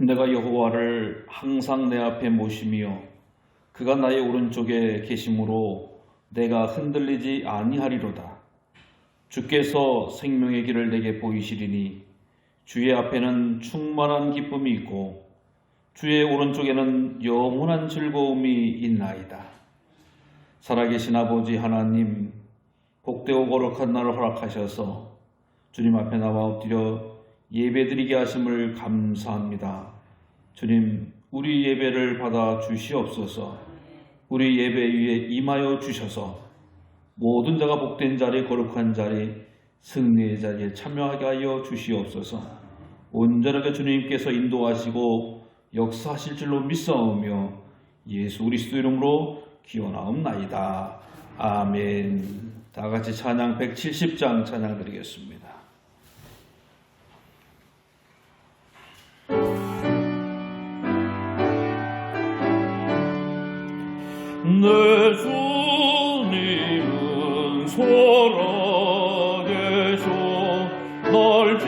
내가 여호와를 항상 내 앞에 모시며 그가 나의 오른쪽에 계심으로 내가 흔들리지 아니하리로다. 주께서 생명의 길을 내게 보이시리니 주의 앞에는 충만한 기쁨이 있고 주의 오른쪽에는 영원한 즐거움이 있나이다. 살아계신 아버지 하나님, 복되고 거룩한 날을 허락하셔서 주님 앞에 나와 엎드려 예배드리게 하심을 감사합니다. 주님, 우리 예배를 받아 주시옵소서. 우리 예배 위에 임하여 주셔서 모든 자가 복된 자리, 거룩한 자리, 승리의 자리에 참여하게 하여 주시옵소서. 온전하게 주님께서 인도하시고 역사하실 줄로 믿사오며 예수 그리스도 이름으로 기원하옵나이다. 아멘. 다 같이 찬양 170장 찬양 드리겠습니다. 내 주님은 살아계셔 날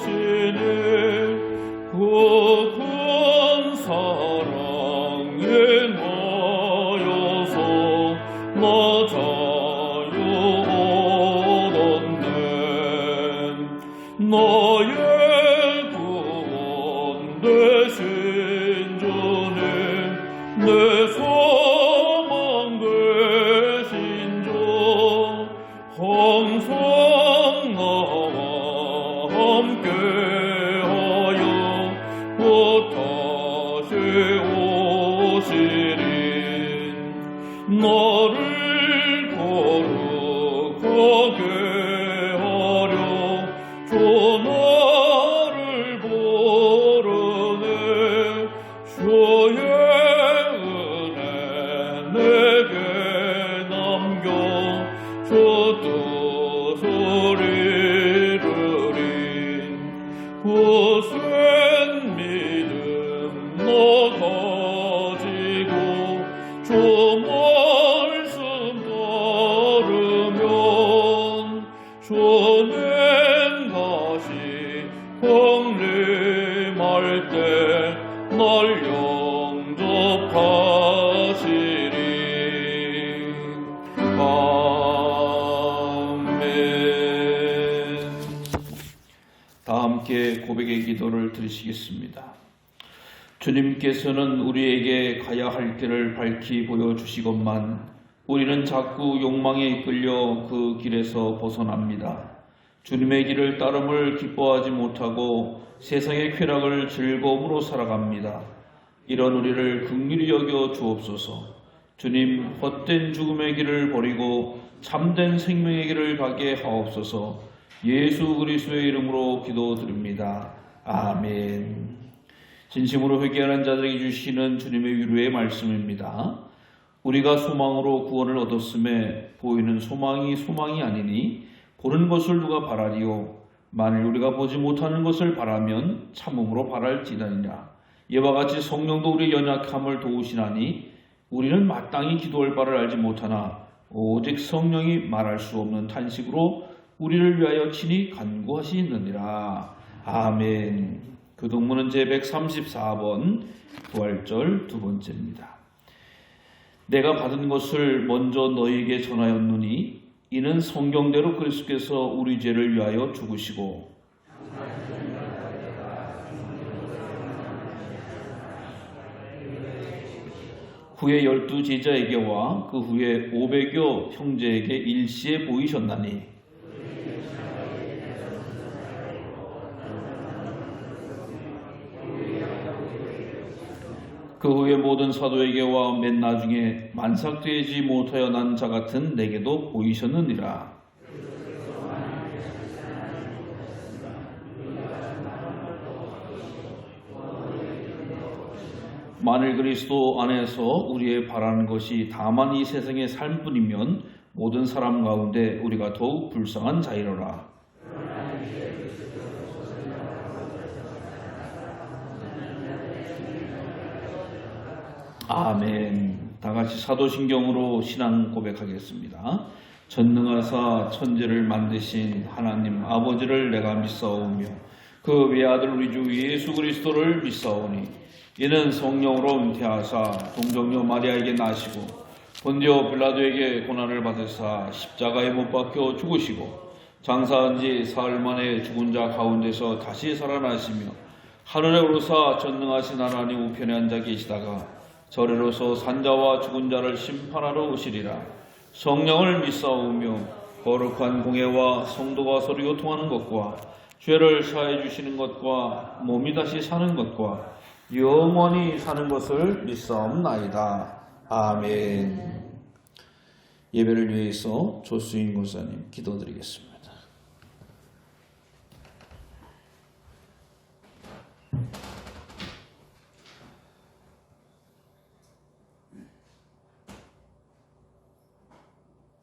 지켜주시네. 그 큰 사랑에 나여서 나 자유 얻었네. 나의 구원 되신 주님, 내 소망 되신 주 항상 나와 함께하여 다시 오시리. 나를 거룩하게 하려 주 나를 부르네. 주의 내게 남겨 주 뜻을 이루리. 굳은 믿음 너 가지고 주 말씀 따르면 주님 다시 강림할 때 날 영접하시리. 아멘. 다 함께 고백의 기도를 드리시겠습니다. 주님께서는 우리에게 가야 할 길을 밝히 보여주시건만 우리는 자꾸 욕망에 이끌려 그 길에서 벗어납니다. 주님의 길을 따름을 기뻐하지 못하고 세상의 쾌락을 즐거움으로 살아갑니다. 이런 우리를 긍휼히 여겨 주옵소서. 주님, 헛된 죽음의 길을 버리고 참된 생명의 길을 가게 하옵소서. 예수 그리스도의 이름으로 기도드립니다. 아멘. 진심으로 회개하는 자들에게 주시는 주님의 위로의 말씀입니다. 우리가 소망으로 구원을 얻었음에 보이는 소망이 아니니 보는 것을 누가 바라리요. 만일 우리가 보지 못하는 것을 바라면 참음으로 바랄지니라. 이와 같이 성령도 우리의 연약함을 도우시나니 우리는 마땅히 기도할 바를 알지 못하나 오직 성령이 말할 수 없는 탄식으로 우리를 위하여 친히 간구하시느니라. 아멘. 그 동문은 제134번 부활절 두 번째입니다. 내가 받은 것을 먼저 너희에게 전하였노니 이는 성경대로 그리스도께서 우리 죄를 위하여 죽으시고 후에 12 제자에게와 그 후에 500여 형제에게 일시에 보이셨나니 그 후에 모든 사도에게와 맨 나중에 만삭되지 못하여 난 자 같은 내게도 보이셨느니라. 만일 그리스도 안에서 우리의 바라는 것이 다만 이 세상의 삶뿐이면 모든 사람 가운데 우리가 더욱 불쌍한 자이로라. 아멘. 다 같이 사도신경으로 신앙 고백하겠습니다. 전능하사 천지를 만드신 하나님 아버지를 내가 믿사오며 그 외아들 우리 주 예수 그리스도를 믿사오니 이는 성령으로 잉태하사 동정녀 마리아에게 나시고 본디오 빌라도에게 고난을 받으사 십자가에 못 박혀 죽으시고 장사한 지 사흘 만에 죽은 자 가운데서 다시 살아나시며 하늘에 오르사 전능하신 하나님 우편에 앉아 계시다가 저리로서 산자와 죽은 자를 심판하러 오시리라. 성령을 믿사오며 거룩한 공예와 성도가 서로 교통하는 것과 죄를 사해 주시는 것과 몸이 다시 사는 것과 영원히 사는 것을 믿사옵나이다. 아멘. 예배를 위해서 조수인 권사님 기도드리겠습니다.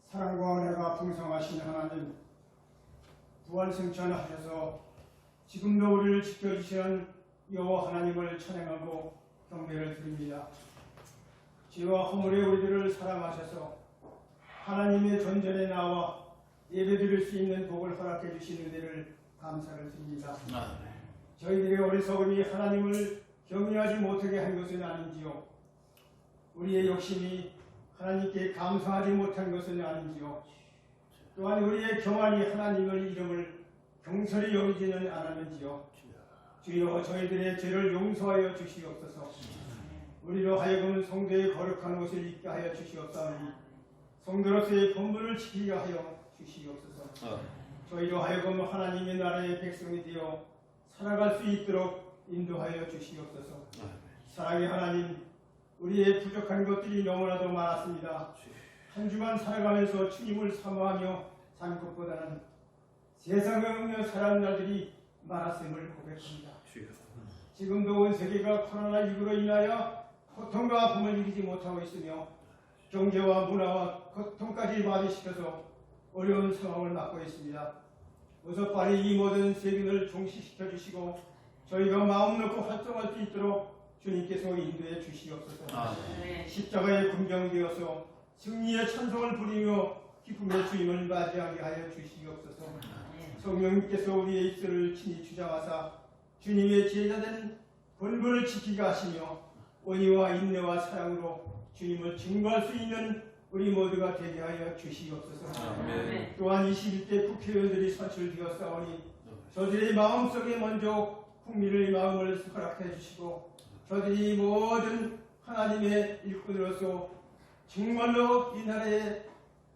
사랑과 은혜가 풍성하신 하나님, 부활승천하셔서 지금도 우리를 지켜주시는 여호와 하나님을 찬양하고 경배를 드립니다. 죄와 허물의 우리들을 사랑하셔서 하나님의 전전에 나와 예배드릴 수 있는 복을 허락해 주신 은혜를 감사를 드립니다. 저희들의 어리석음이 하나님을 경외하지 못하게 한 것은 아닌지요, 우리의 욕심이 하나님께 감사하지 못한 것은 아닌지요, 또한 우리의 교만이 하나님의 이름을 경솔히 여기지는 않았는지요. 주여, 저희들의 죄를 용서하여 주시옵소서. 우리로 하여금 성도의 거룩한 옷을 입게 하여 주시옵사오니 성도로서의 본분을 지키게 하여 주시옵소서. 저희로 하여금 하나님의 나라의 백성이 되어 살아갈 수 있도록 인도하여 주시옵소서. 사랑의 하나님, 우리의 부족한 것들이 너무나도 많았습니다. 한 주간 살아가면서 주님을 사모하며 산 것보다는 세상에 없는 살아온 날들이 많았음을 고백합니다. 지금도 온 세계가 코로나19로 인하여 고통과 아픔을 이기지 못하고 있으며 경제와 문화와 고통까지 마비시켜서 어려운 상황을 맞고 있습니다. 어서 빨리 이 모든 세균을 종식시켜 주시고 저희가 마음 놓고 활동할 수 있도록 주님께서 인도해 주시옵소서. 십자가에 군병되어서 승리의 찬송을 부리며 기쁨의 주임을 맞이하게 하여 주시옵소서. 성령님께서 우리의 입술을 친히 주장하사 주님의 제자된 본분을 지키게 하시며 온유와 인내와 사랑으로 주님을 증거할 수 있는 우리 모두가 되게 하여 주시옵소서. 또한 21대 국회의원들이 선출되었사오니 저들의 마음속에 먼저 국민의 마음을 허락해 주시고 저들이 모든 하나님의 일꾼으로서 정말로 이 나라의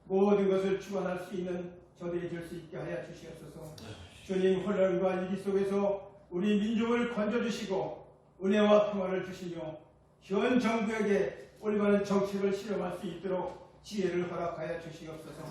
모든 것을 주관할 수 있는 저들이 될 수 있게 하여 주시옵소서. 주님, 혼란과 위기 속에서 우리 민족을 건져주시고 은혜와 평화를 주시며 현 정부에게 올바른 정책을 실험할 수 있도록 지혜를 허락하여 주시옵소서.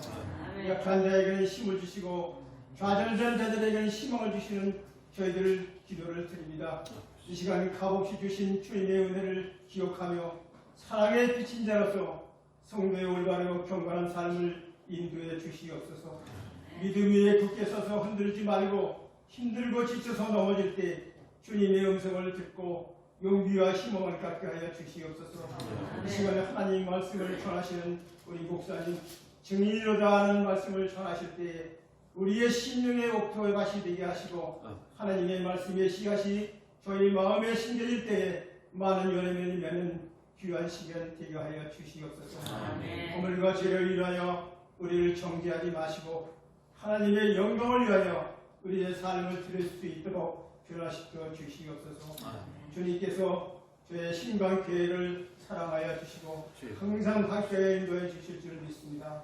약한 자에게는 힘을 주시고 좌절된 자들에게는 희망을 주시는 저희들 기도를 드립니다. 이 시간 값없이 주신 주님의 은혜를 기억하며 사랑의 비친 자로서 성도의 올바르고 경건한 삶을 인도해 주시옵소서. 믿음 위에 굳게 서서 흔들지 말고 힘들고 지쳐서 넘어질 때 주님의 음성을 듣고 용기와 희망을 갖게 하여 주시옵소서. 이 시간에 하나님 말씀을 전하시는 우리 목사님, 증인이로다 하는 말씀을 전하실 때 우리의 심령의 옥토의 밭이 되게 하시고 하나님의 말씀의 씨앗이 저희 마음에 심겨질 때에 많은 열매를 맺는 귀한 시간 되게 하여 주시옵소서. 허물과 죄를 위하여 우리를 정죄하지 마시고 하나님의 영광을 위하여 우리의 삶을 드릴 수 있도록 변화시켜 주시옵소서. 주님께서 저의 신방교회를 사랑하여 주시고 항상 각자에 인도해 주실 줄 믿습니다.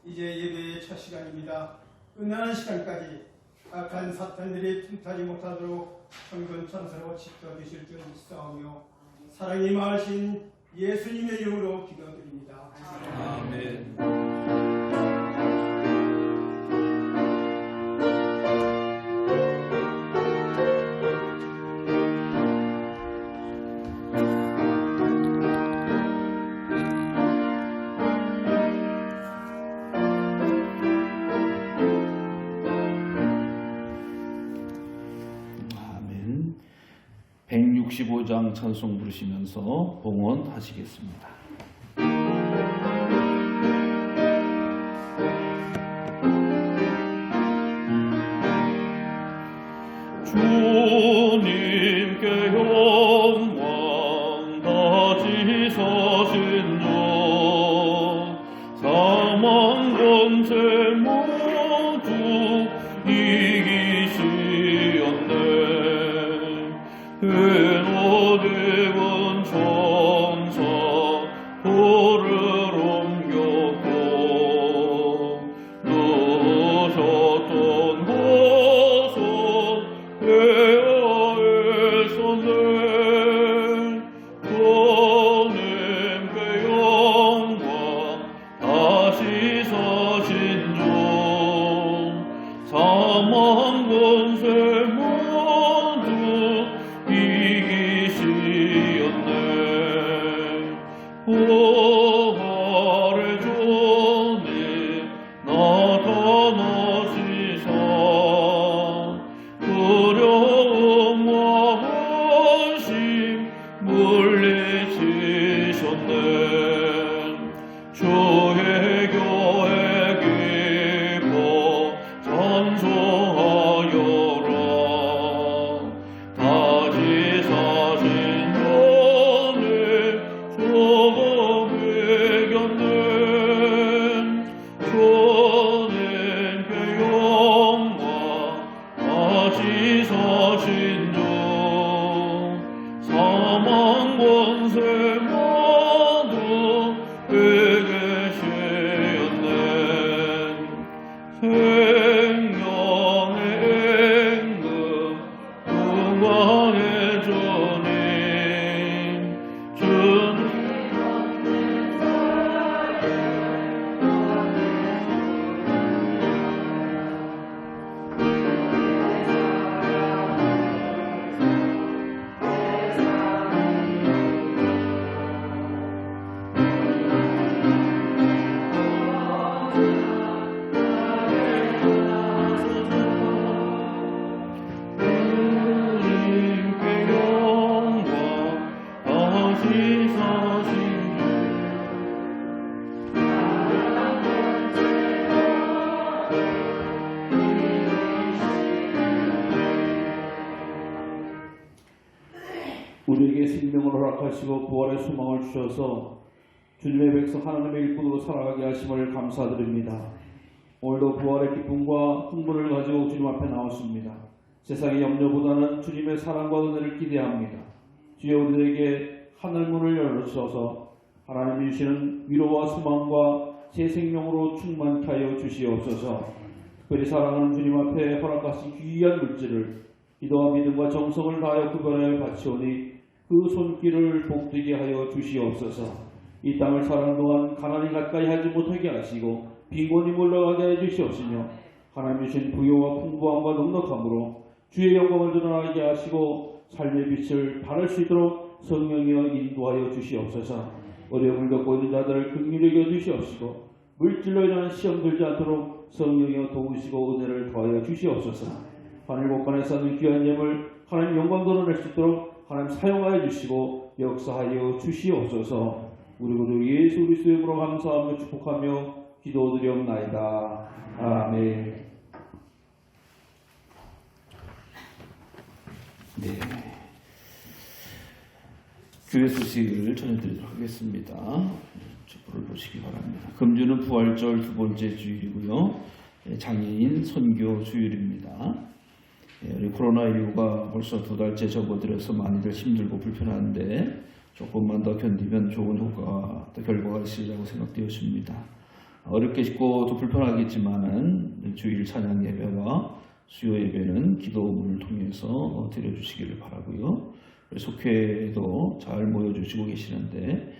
이제 예배의 첫 시간입니다. 끝나는 시간까지 악한 사탄들이 틈타지 못하도록 천군 천사로 지켜주실 줄 믿사오며 사랑이 많으신 예수님의 이름으로 기도드립니다. 아멘. 아멘. 165장 찬송 부르시면서 봉헌하시겠습니다. 주님께 영광 다지서신 주 사망 권세 모두 이기시었네. 은호되은 천사 돌을 옮겼고 누우셨던 곳은 폐하에서네. 주님께 영광 다시 서신 주 사망 권세 모두 이기시었네. 부활의 주님 나타나시사 두려움과 한심 물리치셨네. 주의 교회 기뻐 찬송하여라. 다시 사신 주님 조금 이겼네. 주님께 영광 다시 사신 주 사망 권세 모두 이기시었네. 생명의 임금 영광의 주님 주님 주님께 영광 다시 사신 주 우리에게 생명을 허락하시고 부활의 소망을 주셔서 주님의 백성 하나님의 일꾼으로 살아가게 하심을 감사드립니다. 오늘도 부활의 기쁨과 흥분을 가지고 주님 앞에 나왔습니다. 세상의 염려보다는 주님의 사랑과 은혜를 기대합니다. 주여 우리에게 하늘문을 열어주셔서 하나님이 주시는 위로와 소망과 새 생명으로 충만케 하여 주시옵소서. 특별히 사랑하는 주님 앞에 허락하신 귀한 물질을 기도와 믿음과 정성을 다하여 구별하여 바치오니 그 손길을 복되게 하여 주시옵소서. 이 땅을 사는 동안 가난이 가까이 하지 못하게 하시고 빈곤이 물러가게 해 주시옵시며 하나님 주신 부요와 풍부함과 넉넉함으로 주의 영광을 드러나게 하시고 삶의 빛을 발할 수 있도록 성령이여 인도하여 주시옵소서. 어려움을 겪고 있는 자들을 긍휼히 여겨 주시옵시고 물질로 인한 시험 들지 않도록 성령이여 도우시고 은혜를 더하여 주시옵소서. 하늘 곳간에 쌓는 귀한 예물 하나님 영광 드러낼 수 있도록 하나님 사용하여 주시고 역사하여 주시옵소서. 우리 구주 예수 그리스도의 이름으로 감사하며 축복하며 기도드리옵나이다. 아멘. 네. 교회 소식을 전해드리도록 하겠습니다. 촛불을 보시기 바랍니다. 금주는 부활절 두 번째 주일이고요. 장애인 선교 주일입니다. 우리 코로나19가 벌써 2달째 접어들어서 많이들 힘들고 불편한데 조금만 더 견디면 좋은 효과가, 결과가 있으리라고 생각되었습니다. 어렵겠고 또 불편하겠지만은 주일 찬양 예배와 수요 예배는 기도문을 통해서 드려주시기를 바라고요. 속회도 잘 모여주시고 계시는데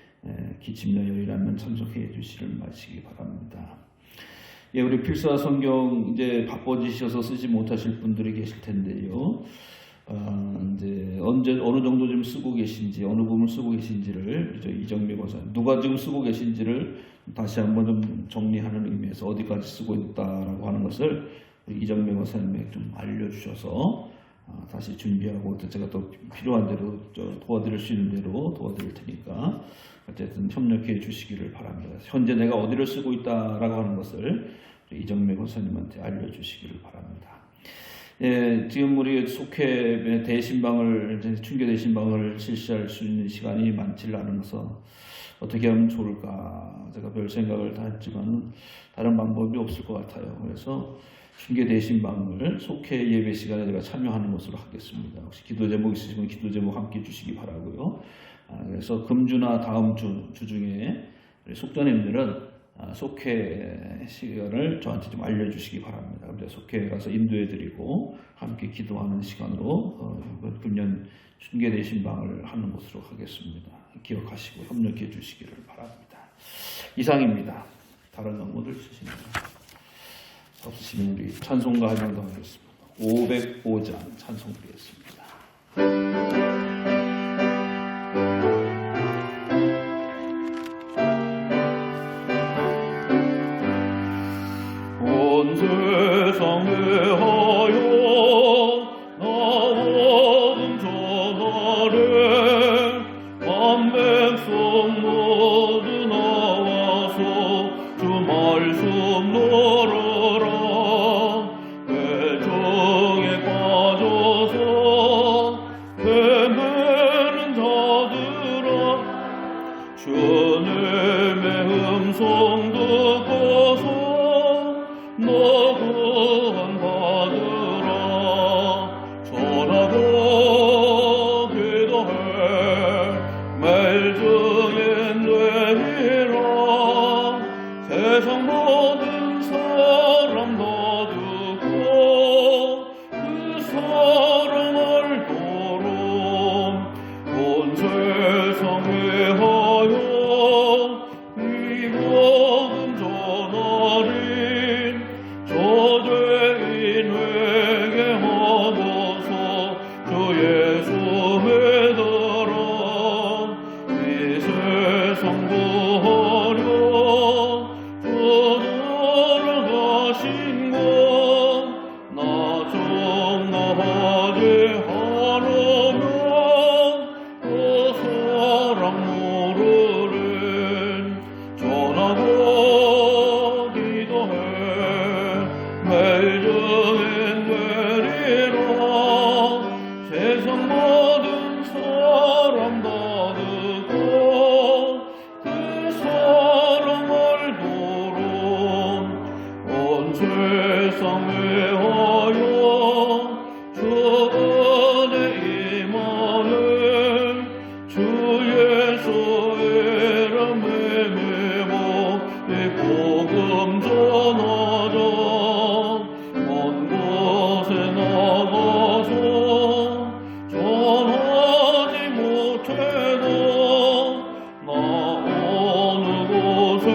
기침여열이라면 참석해 주시를 마시기 바랍니다. 예, 우리 필사 성경 이제 바빠지셔서 쓰지 못하실 분들이 계실 텐데요. 이제 어느 정도 좀 쓰고 계신지, 어느 부분 쓰고 계신지를 이정미 권사 누가 지금 쓰고 계신지를 다시 한번 좀 정리하는 의미에서 어디까지 쓰고 있다라고 하는 것을 이정미 권사님에게 좀 알려주셔서 다시 준비하고 또 제가 또 필요한 대로 도와드릴 수 있는 대로 도와드릴 테니까 어쨌든 협력해 주시기를 바랍니다. 현재 내가 어디를 쓰고 있다라고 하는 것을 이정미 권사님한테 알려주시기를 바랍니다. 예, 지금 우리 속회 대신방을 춘교 대신방을 실시할 수 있는 시간이 많지를 않아서 어떻게 하면 좋을까 제가 별 생각을 다 했지만 다른 방법이 없을 것 같아요. 그래서 춘교 대신방을 속회 예배 시간에 제가 참여하는 것으로 하겠습니다. 혹시 기도 제목 있으시면 기도 제목 함께 주시기 바라고요. 그래서 금주나 다음 주 중에 우리 속전님들은 속회 시간을 저한테 좀 알려주시기 바랍니다. 근데 속회에 가서 인도해드리고 함께 기도하는 시간으로 금년 춘계 대신방을 하는 것으로 하겠습니다. 기억하시고 협력해 주시기를 바랍니다. 이상입니다. 다른 업무들 있으십니까? 없으시면 우리 찬송가 하면 더 하겠습니다. 505장 찬송 드리겠습니다. 온 세상에 하여 나오는 전하래 한 백성 모두 나와서 주 말씀 들으라 배정에 빠져서 헤매는 자들아 주님의 음성 듣고서 너 구원 받으라 전하고 기도해 매일 증인 되리라 세상 모든 사람 다 듣고 그 사랑을 도름 온 세상에 하여 이 복음 전하리 저죄인 회개하고서 주 예수 믿으라 이 세상 구하려 주들을 가신 것 나 정나하지 않으면 그 사랑 모르는 전하고 기도해 매일 증인 되리라 세상 모든 사람 다 듣고 그 사랑을 도론 온 세상에 하여 주 은혜 임하는 주 예수 이름에 믿고 이 복음 전하자 먼 곳에 나가서 전하지 못해도 나 어느 곳에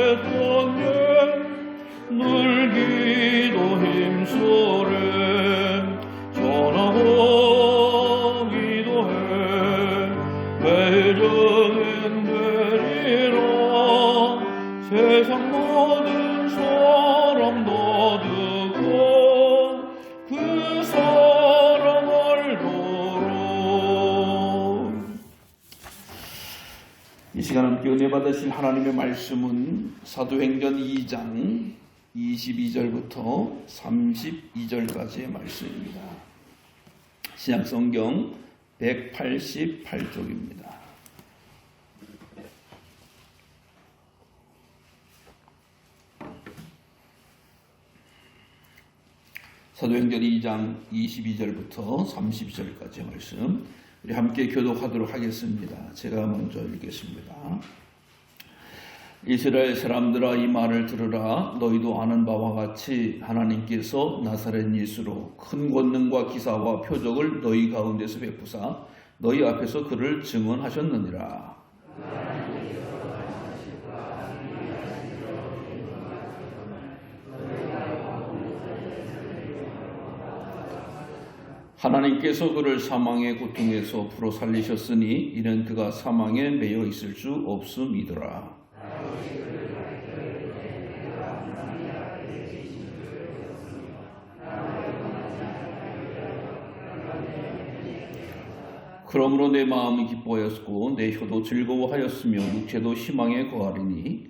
있던 늘 기도 힘쓰래 전하고 기도해 매일 증인 되리라 세상 모든 사람 다 듣고 그 사랑을 도록 이 시간 함께 은혜 받으실 하나님의 말씀은 사도행전 2장 22절부터 32절까지의 말씀입니다. 신약성경 188쪽입니다. 사도행전 2장 22절부터 32절까지의 말씀 우리 함께 교독하도록 하겠습니다. 제가 먼저 읽겠습니다. 이스라엘 사람들아 이 말을 들으라. 너희도 아는 바와 같이 하나님께서 나사렛 예수로 큰 권능과 기사와 표적을 너희 가운데서 베푸사 너희 앞에서 그를 증언하셨느니라. 하나님께서 그를 사망의 고통에서 풀어 살리셨으니 이는 그가 사망에 매여 있을 수 없음이더라. 그러므로 내 마음이 기뻐하였고 내 혀도 즐거워하였으며 육체도 희망에 거하리니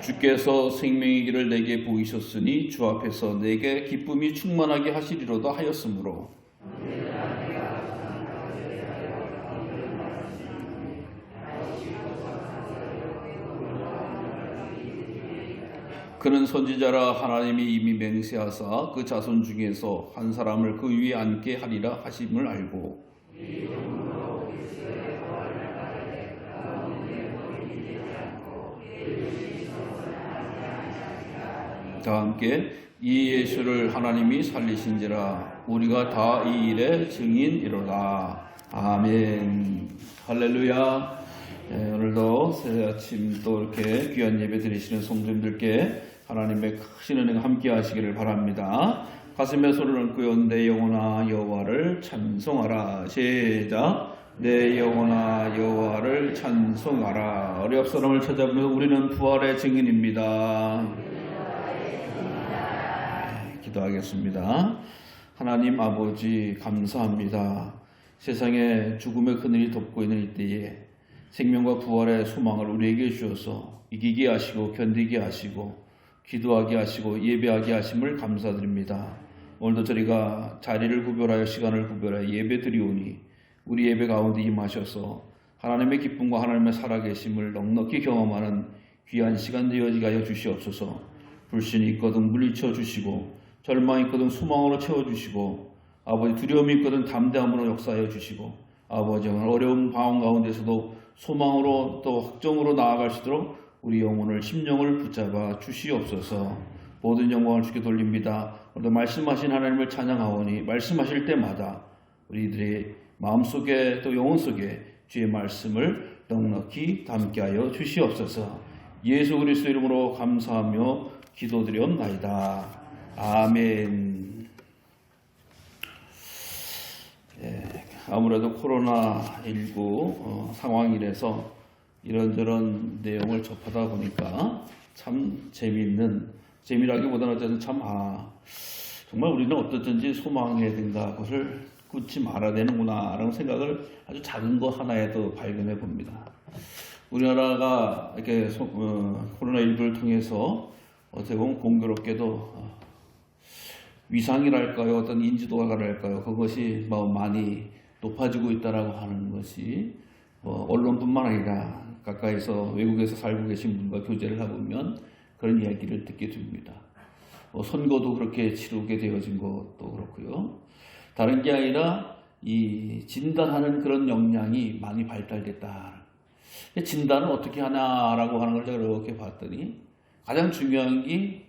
주께서 생명의 길을 내게 보이셨으니 주 앞에서 내게 기쁨이 충만하게 하시리로다 하였으므로 그는 선지자라 하나님이 이미 맹세하사 그 자손 중에서 한 사람을 그 위에 앉게 하리라 하심을 알고 다 함께 이 예수를 하나님이 살리신지라 우리가 다 이 일의 증인이로다. 아멘. 할렐루야. 오늘도 새 아침 또 이렇게 귀한 예배 드리시는 성도님들께 하나님의 크신 은혜가 함께 하시기를 바랍니다. 가슴에 손을 얹고요. 내 영혼아 여호와를 찬송하라. 시작. 내 영혼아 여호와를 찬송하라. 우리 앞 사람을 찾아보면서 우리는 부활의 증인입니다. 기도하겠습니다. 하나님 아버지 감사합니다. 세상에 죽음의 그늘이 덮고 있는 이때에 생명과 부활의 소망을 우리에게 주셔서 이기게 하시고 견디게 하시고 기도하게 하시고 예배하게 하심을 감사드립니다. 오늘도 저희가 자리를 구별하여 시간을 구별하여 예배 드리오니 우리 예배 가운데 임하셔서 하나님의 기쁨과 하나님의 살아계심을 넉넉히 경험하는 귀한 시간 되어지게 하여 주시옵소서. 불신이 있거든 물리쳐 주시고 절망이 있거든 소망으로 채워주시고 아버지 두려움이 있거든 담대함으로 역사하여 주시고 아버지 어려운 방황 가운데서도 소망으로 또 확정으로 나아갈 수 있도록 우리 영혼을 심령을 붙잡아 주시옵소서. 모든 영광을 주께 돌립니다. 오늘도 말씀하신 하나님을 찬양하오니 말씀하실 때마다 우리들의 마음속에 또 영혼 속에 주의 말씀을 넉넉히 담게 하여 주시옵소서. 예수 그리스도 이름으로 감사하며 기도드리옵나이다. 아멘. 아무래도 코로나19 상황이라서 이런저런 내용을 접하다 보니까 참 재미라기보다는 어쨌든 정말 우리는 어떻든지 소망이라든가 그것을 굳지 말아야 되는구나 라는 생각을 아주 작은 거 하나에도 발견해 봅니다. 우리나라가 이렇게 코로나19를 통해서 어떻게 보면 공교롭게도 위상이랄까요, 어떤 인지도가랄까요, 그것이 많이 높아지고 있다라고 하는 것이 언론뿐만 아니라 가까이서 외국에서 살고 계신 분과 교제를 해보면 그런 이야기를 듣게 됩니다. 선거도 그렇게 치르게 되어진 것도 그렇고요. 다른 게 아니라 이 진단하는 그런 역량이 많이 발달됐다. 진단은 어떻게 하냐라고 하는 걸 제가 이렇게 봤더니 가장 중요한 게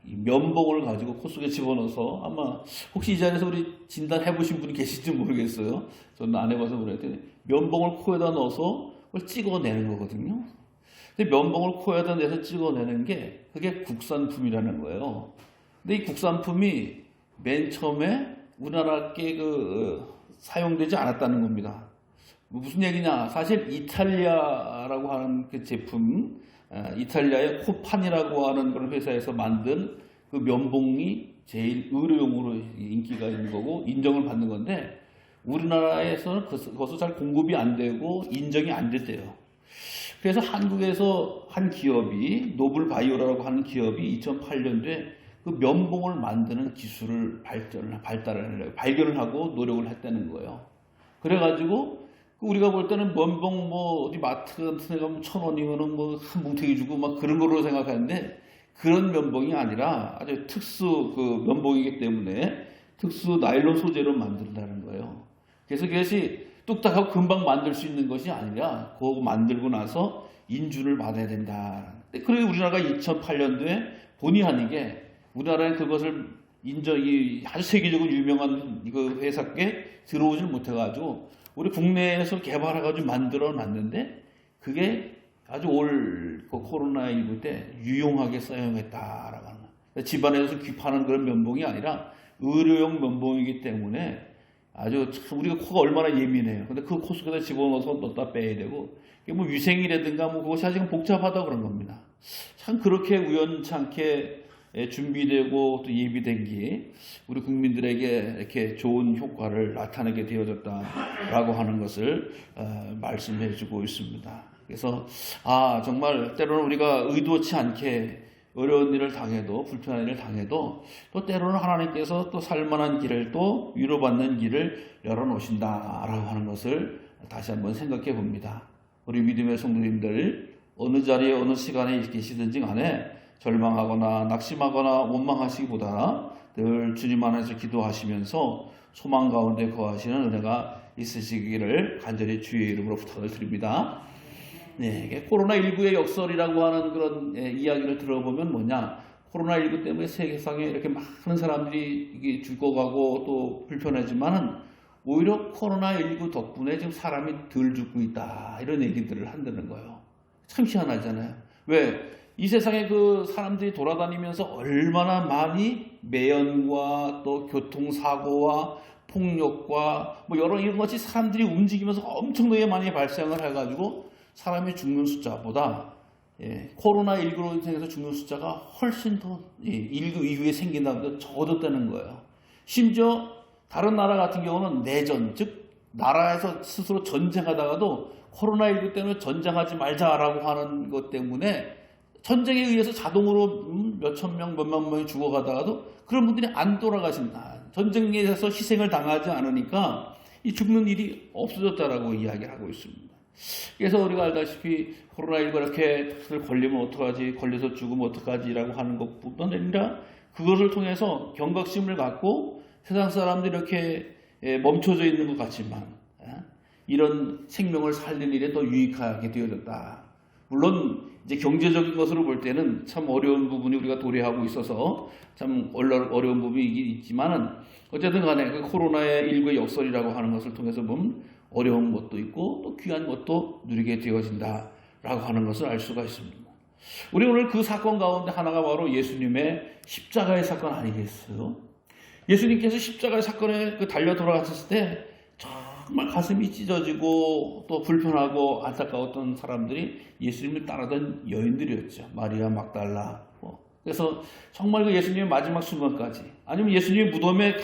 면봉을 가지고 코 속에 집어넣어서 아마 혹시 이 자리에서 우리 진단해보신 분이 계실지 모르겠어요. 저는 안 해봐서 그랬더니 면봉을 코에다 넣어서 그걸 찍어내는 거거든요. 근데 면봉을 코에다 내서 찍어내는 게 그게 국산품이라는 거예요. 근데 이 국산품이 맨 처음에 우리나라께 사용되지 않았다는 겁니다. 무슨 얘기냐? 사실 이탈리아라고 하는 그 제품, 이탈리아의 코판이라고 하는 그런 회사에서 만든 그 면봉이 제일 의료용으로 인기가 있는 거고 인정을 받는 건데 우리나라에서는 그것도 잘 공급이 안 되고 인정이 안 됐대요. 그래서 한국에서 한 기업이 노블바이오라고 하는 기업이 2008년도에 그 면봉을 만드는 기술을 발견을 하고 노력을 했다는 거예요. 그래가지고 우리가 볼 때는 면봉 어디 마트 같은 데 가면 1,000원이면은 한 뭉탱이 주고 막 그런 거로 생각하는데 그런 면봉이 아니라 아주 특수 면봉이기 때문에 특수 나일론 소재로 만든다는 거예요. 그래서 그것이 뚝딱하고 금방 만들 수 있는 것이 아니라 그거 만들고 나서 인준을 받아야 된다. 그래 우리나라가 2008년도에 본의 아니게 우리나라에 그것을 인정이 아주 세계적으로 유명한 그 회사께 들어오질 못해가지고 우리 국내에서 개발해가지고 만들어 놨는데 그게 아주 코로나19 때 유용하게 사용했다라고 하는 거예요. 집안에서 귀파는 그런 면봉이 아니라 의료용 면봉이기 때문에 아주 참 우리가 코가 얼마나 예민해요. 근데 그 코 속에다 집어넣어서 넣다 빼야 되고 이게 위생이라든가 그것이 아직 복잡하다 그런 겁니다. 참 그렇게 우연찮게 준비되고 또 예비된 게 우리 국민들에게 이렇게 좋은 효과를 나타내게 되어졌다라고 하는 것을 말씀해 주고 있습니다. 그래서 정말 때로는 우리가 의도치 않게 어려운 일을 당해도, 불편한 일을 당해도, 또 때로는 하나님께서 또 살만한 길을, 또 위로받는 길을 열어놓으신다라고 하는 것을 다시 한번 생각해 봅니다. 우리 믿음의 성도님들, 어느 자리에 어느 시간에 계시든지 간에 절망하거나 낙심하거나 원망하시기보다 늘 주님 안에서 기도하시면서 소망 가운데 거하시는 은혜가 있으시기를 간절히 주의 이름으로 부탁을 드립니다. 네, 코로나19의 역설이라고 하는 그런 이야기를 들어보면 뭐냐, 코로나19 때문에 세계상에 이렇게 많은 사람들이 죽어가고 또 불편하지만은 오히려 코로나19 덕분에 지금 사람이 덜 죽고 있다, 이런 얘기들을 한다는 거예요. 참 희한하잖아요. 왜? 이 세상에 그 사람들이 돌아다니면서 얼마나 많이 매연과 또 교통사고와 폭력과 뭐 여러 이런 것이 사람들이 움직이면서 엄청나게 많이 발생을 해가지고 사람이 죽는 숫자보다 코로나19로 인해서 죽는 숫자가 훨씬 더 19 이후에 생긴 다음에 적어졌다는 거예요. 심지어 다른 나라 같은 경우는 내전, 즉 나라에서 스스로 전쟁하다가도 코로나19 때문에 전쟁하지 말자라고 하는 것 때문에 전쟁에 의해서 자동으로 몇천 명, 몇만 명이 죽어가다가도 그런 분들이 안 돌아가신다. 전쟁에 대해서 희생을 당하지 않으니까 이 죽는 일이 없어졌다라고 이야기를 하고 있습니다. 그래서 우리가 알다시피 코로나19 이렇게 걸리면 어떡하지, 걸려서 죽으면 어떡하지라고 하는 것뿐만 아니라 그것을 통해서 경각심을 갖고 세상 사람들이 이렇게 멈춰져 있는 것 같지만 이런 생명을 살리는 일에 더 유익하게 되어졌다. 물론 이제 경제적인 것으로 볼 때는 참 어려운 부분이 우리가 도래하고 있어서 참 어려운 부분이 있지만은 어쨌든 간에 그 코로나19의 역설이라고 하는 것을 통해서 보면 어려운 것도 있고 또 귀한 것도 누리게 되어진다라고 하는 것을 알 수가 있습니다. 우리 오늘 그 사건 가운데 하나가 바로 예수님의 십자가의 사건 아니겠어요? 예수님께서 십자가의 사건에 달려 돌아가셨을 때 정말 가슴이 찢어지고 또 불편하고 안타까웠던 사람들이 예수님을 따르던 여인들이었죠. 마리아 막달라. 그래서 정말 그 예수님의 마지막 순간까지, 아니면 예수님이 무덤에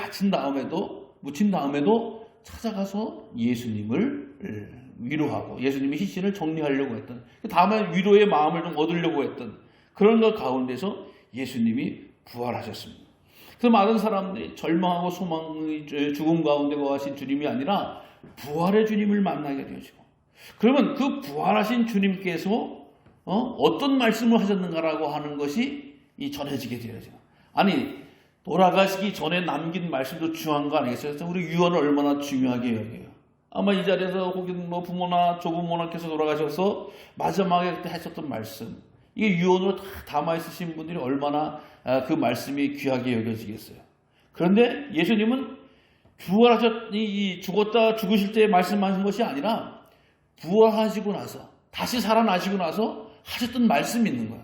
묻힌 다음에도 찾아가서 예수님을 위로하고 예수님의 희신을 정리하려고 했던, 그 다음에 위로의 마음을 좀 얻으려고 했던 그런 것 가운데서 예수님이 부활하셨습니다. 그 많은 사람들이 절망하고 소망의 죽음 가운데 거하신 주님이 아니라 부활의 주님을 만나게 되어지고, 그러면 그 부활하신 주님께서 어떤 말씀을 하셨는가라고 하는 것이 전해지게 되어지고, 아니 돌아가시기 전에 남긴 말씀도 중요한 거 아니겠어요? 우리 유언을 얼마나 중요하게 여겨요. 아마 이 자리에서 혹은 뭐 부모나 조부모님께서 돌아가셔서 마지막에 그때 하셨던 말씀, 이게 유언으로 다 담아 있으신 분들이 얼마나 그 말씀이 귀하게 여겨지겠어요. 그런데 예수님은 죽었다 죽으실 때 말씀하신 것이 아니라 부활하시고 나서, 다시 살아나시고 나서 하셨던 말씀이 있는 거예요.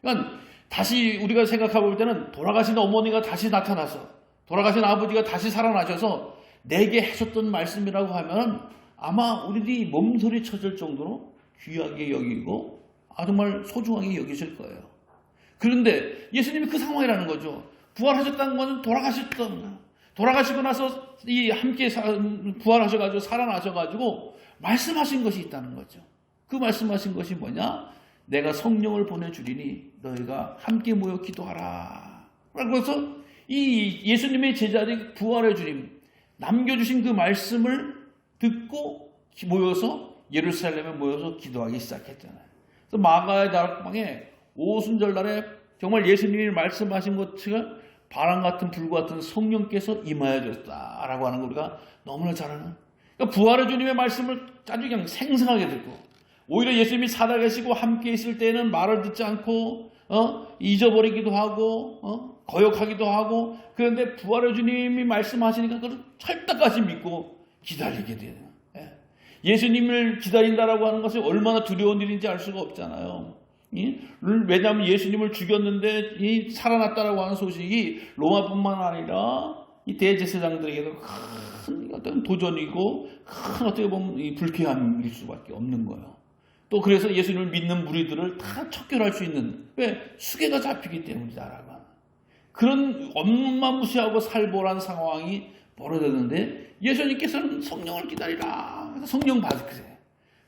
그러니까 다시 우리가 생각해 볼 때는 돌아가신 어머니가 다시 나타나서, 돌아가신 아버지가 다시 살아나셔서 내게 하셨던 말씀이라고 하면 아마 우리들이 몸소리 쳐질 정도로 귀하게 여기고 정말 소중하게 여기실 거예요. 그런데 예수님이 그 상황이라는 거죠. 부활하셨다는 것은 돌아가시고 나서 함께 부활하셔가지고 살아나셔가지고 말씀하신 것이 있다는 거죠. 그 말씀하신 것이 뭐냐? 내가 성령을 보내주리니 너희가 함께 모여 기도하라. 그래서 이 예수님의 제자들이 부활의 주님 남겨주신 그 말씀을 듣고 모여서 예루살렘에 모여서 기도하기 시작했잖아요. 그래서 마가의 다락방에 오순절날에 정말 예수님이 말씀하신 것처럼 바람 같은 불 같은 성령께서 임하여졌다라고 하는 거 우리가 너무나 잘 아는. 그러니까 부활의 주님의 말씀을 아주 그냥 생생하게 듣고, 오히려 예수님이 살아계시고 함께 있을 때는 말을 듣지 않고 잊어버리기도 하고 거역하기도 하고, 그런데 부활의 주님이 말씀하시니까 그걸 철떡까지 믿고 기다리게 돼요. 예수님을 기다린다라고 하는 것이 얼마나 두려운 일인지 알 수가 없잖아요. 왜냐하면 예수님을 죽였는데 살아났다라고 하는 소식이 로마뿐만 아니라 이 대제사장들에게도 큰 어떤 도전이고 큰 어떻게 보면 불쾌함일 수밖에 없는 거예요. 또 그래서 예수님을 믿는 무리들을 다 척결할 수 있는, 왜? 수계가 잡히기 때문이다라고 하는 그런 엄마무시하고 살벌한 상황이 벌어졌는데 예수님께서는 성령을 기다리라. 성령 받으세요.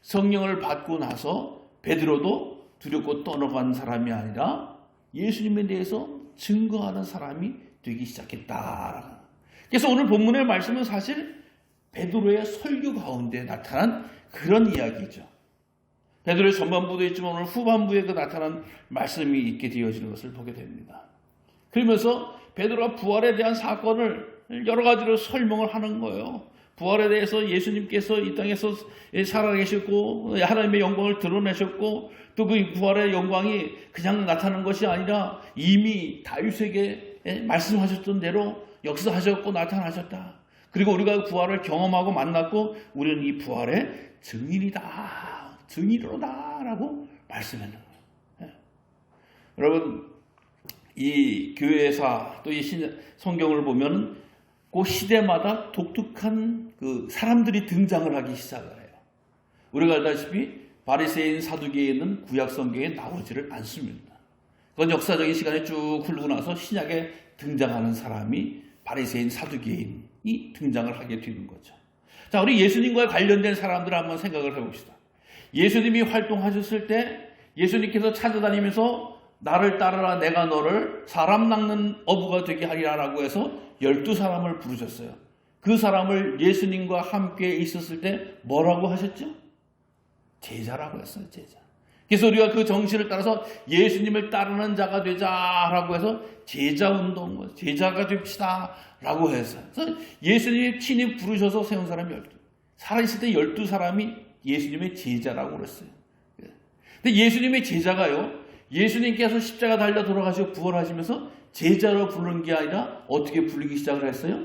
성령을 받고 나서 베드로도 두렵고 떠나간 사람이 아니라 예수님에 대해서 증거하는 사람이 되기 시작했다. 그래서 오늘 본문의 말씀은 사실 베드로의 설교 가운데 나타난 그런 이야기죠. 베드로의 전반부도 있지만 오늘 후반부에 그 나타난 말씀이 있게 되어지는 것을 보게 됩니다. 그러면서 베드로가 부활에 대한 사건을 여러 가지로 설명을 하는 거예요. 부활에 대해서 예수님께서 이 땅에서 살아계셨고 하나님의 영광을 드러내셨고 또 그 부활의 영광이 그냥 나타난 것이 아니라 이미 다윗에게 말씀하셨던 대로 역사하셨고 나타나셨다. 그리고 우리가 부활을 경험하고 만났고 우리는 이 부활의 증인이다. 증인으로다라고 말씀하는 거예요. 여러분 이 교회사 또 이 성경을 보면 그 시대마다 독특한 그 사람들이 등장을 하기 시작을 해요. 우리가 알다시피 바리새인 사두개인은 구약 성경에 나오지를 않습니다. 그건 역사적인 시간이 쭉 흐르고 나서 신약에 등장하는 사람이 바리새인 사두개인이 등장을 하게 되는 거죠. 자, 우리 예수님과 관련된 사람들을 한번 생각을 해봅시다. 예수님이 활동하셨을 때 예수님께서 찾아다니면서 나를 따르라 내가 너를 사람 낚는 어부가 되게 하리라라고 해서 12사람을 부르셨어요. 그 사람을 예수님과 함께 있었을 때 뭐라고 하셨죠? 제자라고 했어요. 제자. 그래서 우리가 그 정신을 따라서 예수님을 따르는 자가 되자라고 해서 제자 운동, 제자가 됩시다 라고 했어요. 그래서 예수님이 친히 부르셔서 세운 사람이 12. 살아있을 때 12사람이 예수님의 제자라고 그랬어요. 근데 예수님의 제자가요, 예수님께서 십자가 달려 돌아가시고 부활하시면서 제자로 부르는 게 아니라 어떻게 불리기 시작을 했어요?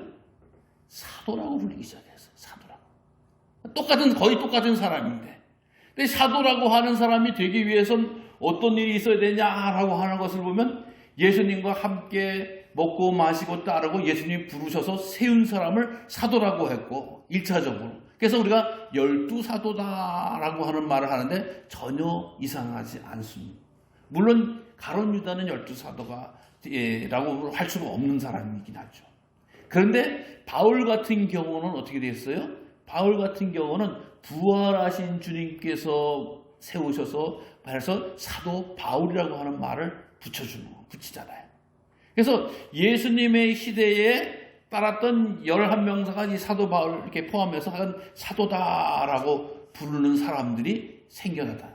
사도라고 불리기 시작했어요. 사도라고. 거의 똑같은 사람인데. 근데 사도라고 하는 사람이 되기 위해선 어떤 일이 있어야 되냐라고 하는 것을 보면 예수님과 함께 먹고 마시고 따르고 예수님이 부르셔서 세운 사람을 사도라고 했고 1차적으로. 그래서 우리가 12사도다라고 하는 말을 하는데 전혀 이상하지 않습니다. 물론 가룟 유다는 12사도가 라고 할 수가 없는 사람이긴 하죠. 그런데 바울 같은 경우는 어떻게 됐어요? 바울 같은 경우는 부활하신 주님께서 세우셔서 그래서 사도 바울이라고 하는 말을 붙이잖아요. 그래서 예수님의 시대에 따랐던 11명사가 이 사도 바울 이렇게 포함해서 한 사도다라고 부르는 사람들이 생겨났다.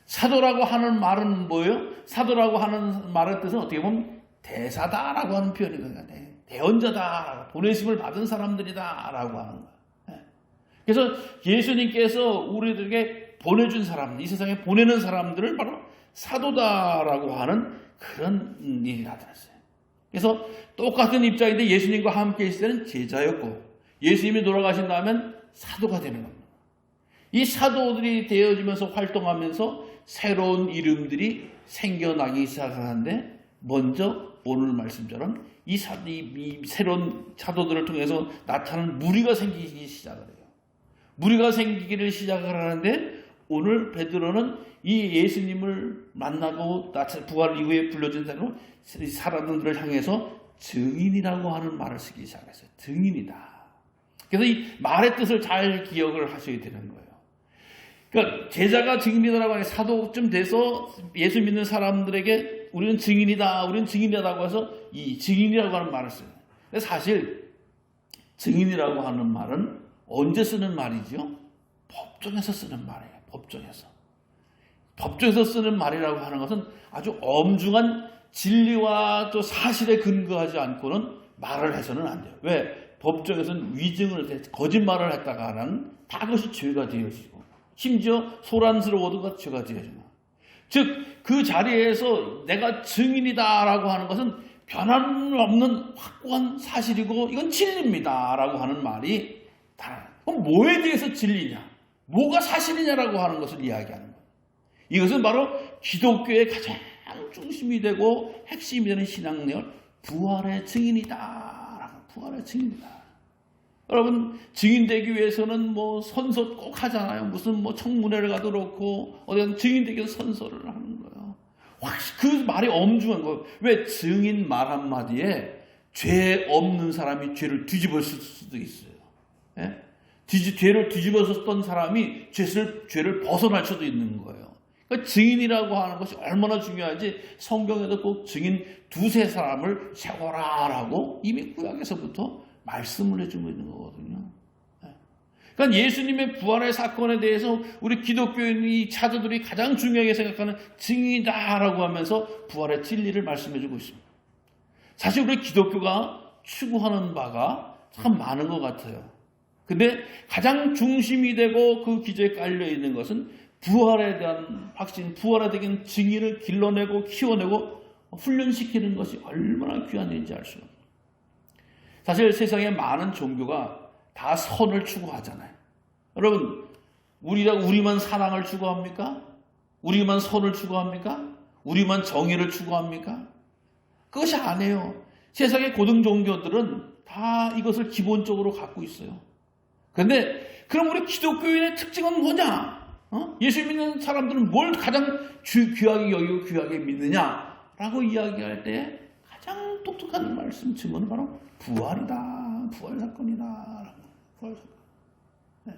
사도라고 하는 말은 뭐예요? 사도라고 하는 말의 뜻은 어떻게 보면 대사다라고 하는 표현이거든요. 대언자다, 보내심을 받은 사람들이다라고 하는 거예요. 그래서 예수님께서 우리들에게 보내준 사람들, 이 세상에 보내는 사람들을 바로 사도다라고 하는 그런 일이 나타났어요. 그래서 똑같은 입장인데 예수님과 함께 있을 때는 제자였고 예수님이 돌아가신 다음엔 사도가 되는 겁니다. 이 사도들이 되어지면서 활동하면서 새로운 이름들이 생겨나기 시작하는데 먼저 오늘 말씀처럼 이 새로운 사도들을 통해서 나타나는 무리가 생기기 시작을 해요. 무리가 생기기를 시작을 하는데 오늘 베드로는 이 예수님을 만나고 부활 이후에 불려진 대로 사람들을 향해서 증인이라고 하는 말을 쓰기 시작했어요. 증인이다. 그래서 이 말의 뜻을 잘 기억을 하셔야 되는 거예요. 그러니까 제자가 증인이라고 하는 사도쯤 돼서 예수 믿는 사람들에게 우리는 증인이다, 우리는 증인이라고 해서 이 증인이라고 하는 말을 써요. 근데 사실 증인이라고 하는 말은 언제 쓰는 말이죠? 법정에서 쓰는 말이에요. 법정에서 쓰는 말이라고 하는 것은 아주 엄중한 진리와 또 사실에 근거하지 않고는 말을 해서는 안 돼요. 왜? 법정에서는 위증을 거짓말을 했다가는 다 그것이 죄가 되어지고 심지어 소란스러워도 죄가 되어지고 즉 그 자리에서 내가 증인이다라고 하는 것은 변함없는 확고한 사실이고 이건 진리입니다라고 하는 말이 그럼 뭐에 대해서 진리냐? 뭐가 사실이냐라고 하는 것을 이야기하는 거예요. 이것은 바로 기독교의 가장 중심이 되고 핵심이 되는 신앙 내용, 부활의 증인이다. 부활의 증인이다. 여러분, 증인되기 위해서는 뭐 선서 꼭 하잖아요. 무슨 뭐 청문회를 가도 그렇고, 어디 증인되기 위해서 선서를 하는 거예요. 그 말이 엄중한 거예요. 왜? 증인 말 한마디에 죄 없는 사람이 죄를 뒤집어 쓸 수도 있어요. 예? 죄를 뒤집어졌던 사람이 죄를 벗어날 수도 있는 거예요. 그러니까 증인이라고 하는 것이 얼마나 중요한지 성경에도 꼭 증인 두세 사람을 세워라라고 이미 구약에서부터 말씀을 해주고 있는 거거든요. 그러니까 예수님의 부활의 사건에 대해서 우리 기독교인이 차도들이 가장 중요하게 생각하는 증인이다라고 하면서 부활의 진리를 말씀해주고 있습니다. 사실 우리 기독교가 추구하는 바가 참 많은 것 같아요. 근데 가장 중심이 되고 그 기저에 깔려 있는 것은 부활에 대한 확신, 부활에 대한 증인을 길러내고 키워내고 훈련시키는 것이 얼마나 귀한 일인지 알 수 없어요. 사실 세상에 많은 종교가 다 선을 추구하잖아요. 여러분, 우리만 사랑을 추구합니까? 우리만 선을 추구합니까? 우리만 정의를 추구합니까? 그것이 아니에요. 세상의 고등 종교들은 다 이것을 기본적으로 갖고 있어요. 그런데 그럼 우리 기독교인의 특징은 뭐냐? 예수 믿는 사람들은 뭘 가장 귀하게 여기고 귀하게 믿느냐라고 이야기할 때 가장 똑똑한 말씀 증거는 바로 부활이다. 부활 사건이다. 부활 사건. 네.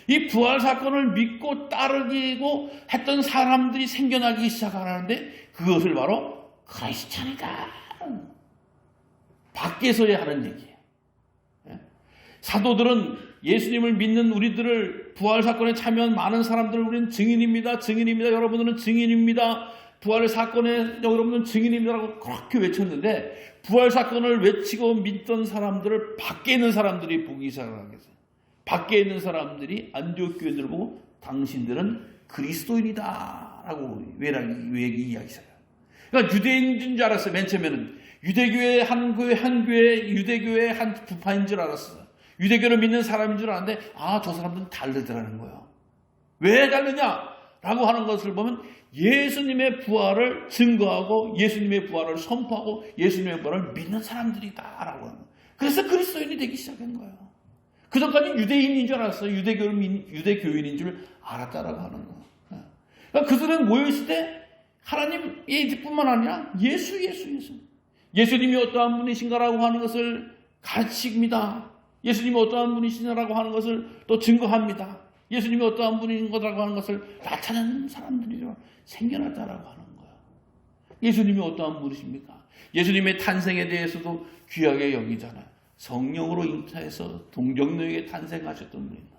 이 부활 사건을 믿고 따르고 했던 사람들이 생겨나기 시작하는데 그것을 바로 크리스찬이다. 밖에서야 하는 얘기예요. 네. 사도들은 예수님을 믿는 우리들을 부활 사건에 참여한 많은 사람들을 우리는 증인입니다. 증인입니다. 여러분들은 증인입니다. 부활 사건에 여러분은 증인입니다라고 그렇게 외쳤는데 부활 사건을 외치고 믿던 사람들을 밖에 있는 사람들이 보기 시작하겠어요. 밖에 있는 사람들이 안디옥 교인들을 보고 당신들은 그리스도인이다라고 이야기 시작해요. 그러니까 유대인인 줄 알았어요. 맨 처음에는 유대교의 한 교회 유대교의 한 부파인 줄 알았어요. 유대교를 믿는 사람인 줄 알았는데 저 사람들은 다르더라는 거예요. 왜 다르냐라고 하는 것을 보면 예수님의 부활을 증거하고 예수님의 부활을 선포하고 예수님의 부활을 믿는 사람들이다라고 하는 거예요. 그래서 그리스도인이 되기 시작한 거예요. 그전까지 유대인인 줄 알았어요. 유대교인인 줄 알았다라고 하는 거예요. 그러니까 그들은 모여있을 때 하나님의 뿐만 아니라 예수님이 어떠한 분이신가라고 하는 것을 가르칩니다. 예수님이 어떠한 분이시냐라고 하는 것을 또 증거합니다. 예수님이 어떠한 분인 거라고 하는 것을 나타내는 사람들이 생겨났다라고 하는 거예요. 예수님이 어떠한 분이십니까? 예수님의 탄생에 대해서도 귀하게 여기잖아요. 성령으로 잉타해서 동정녀에게 탄생하셨던 분입니다.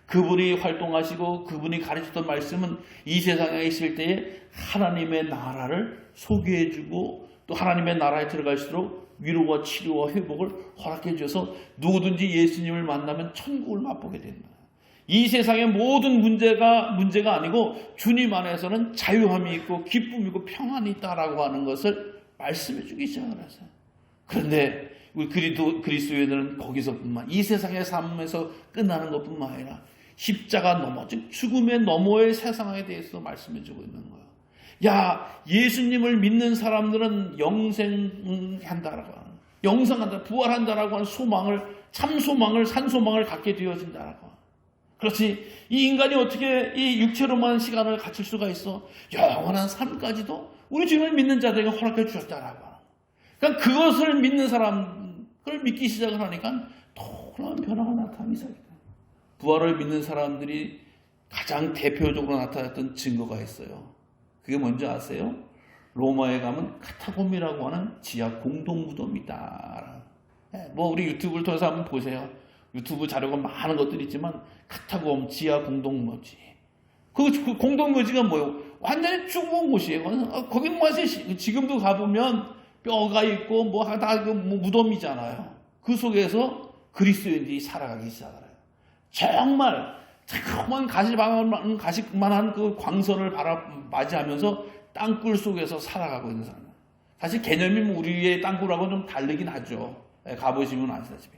그분이 활동하시고 그분이 가르쳤던 말씀은 이 세상에 있을 때에 하나님의 나라를 소개해주고 또 하나님의 나라에 들어갈수록 위로와 치료와 회복을 허락해 주셔서 누구든지 예수님을 만나면 천국을 맛보게 된다. 이 세상의 모든 문제가 아니고 주님 안에서는 자유함이 있고 기쁨이 있고 평안이 있다라고 하는 것을 말씀해 주기 시작을 하세요. 그런데 우리 그리스도인들은 거기서뿐만 이 세상의 삶에서 끝나는 것뿐만 아니라 십자가 너머 즉 죽음의 너머의 세상에 대해서 말씀해 주고 있는 거예요. 야, 예수님을 믿는 사람들은 영생한다라고 하는, 영생한다, 부활한다라고 하는 소망을, 참 소망을, 산 소망을 갖게 되어진다라고. 그렇지, 이 인간이 어떻게 이 육체로만 시간을 갖출 수가 있어? 영원한 삶까지도 우리 주님을 믿는 자들에게 허락해 주셨다라고. 그러니까 그것을 믿는 사람을 믿기 시작을 하니까 놀라운 변화가 나타나기 시작해요. 부활을 믿는 사람들이 가장 대표적으로 나타났던 증거가 있어요. 그게 뭔지 아세요? 로마에 가면 카타콤이라고 하는 지하 공동무덤이다. 뭐 우리 유튜브를 통해서 한번 보세요. 유튜브 자료가 많은 것들이 있지만 카타콤 지하 공동묘지. 그 공동묘지가 뭐예요? 완전히 죽은 곳이에요. 거기는 완전히 지금도 가보면 뼈가 있고 뭐 다 무덤이잖아요. 그 속에서 그리스도인들이 살아가기 시작해요. 정말 자꾸만 가식만한 그 광선을 맞이하면서 땅굴 속에서 살아가고 있는 사람. 사실 개념이 우리의 땅굴하고는 좀 다르긴 하죠. 가보시면 아시다시피.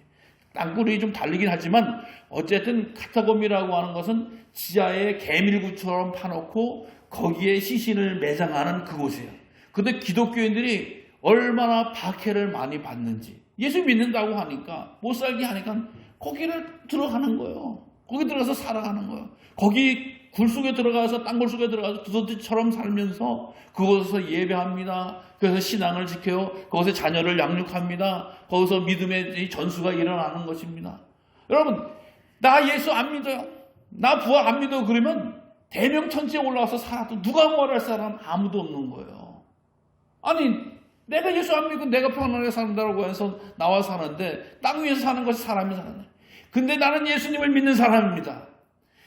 땅굴이 좀 다르긴 하지만 어쨌든 카타콤이라고 하는 것은 지하에 개밀구처럼 파놓고 거기에 시신을 매장하는 그곳이에요. 근데 기독교인들이 얼마나 박해를 많이 받는지 예수 믿는다고 하니까 못 살게 하니까 거기를 들어가는 거예요. 거기 들어가서 살아가는 거예요. 거기 굴 속에 들어가서 땅굴 속에 들어가서 두더지처럼 살면서 그곳에서 예배합니다. 그래서 신앙을 지켜요. 거기서 자녀를 양육합니다. 거기서 믿음의 전수가 일어나는 것입니다. 여러분, 나 예수 안 믿어요. 나 부활 안 믿어요. 그러면 대명천지에 올라와서 살아도 누가 뭐랄 사람 아무도 없는 거예요. 아니 내가 예수 안 믿고 내가 편안하게 산다고 해서 나와 사는데 땅 위에서 사는 것이 사람이 사는. 근데 나는 예수님을 믿는 사람입니다.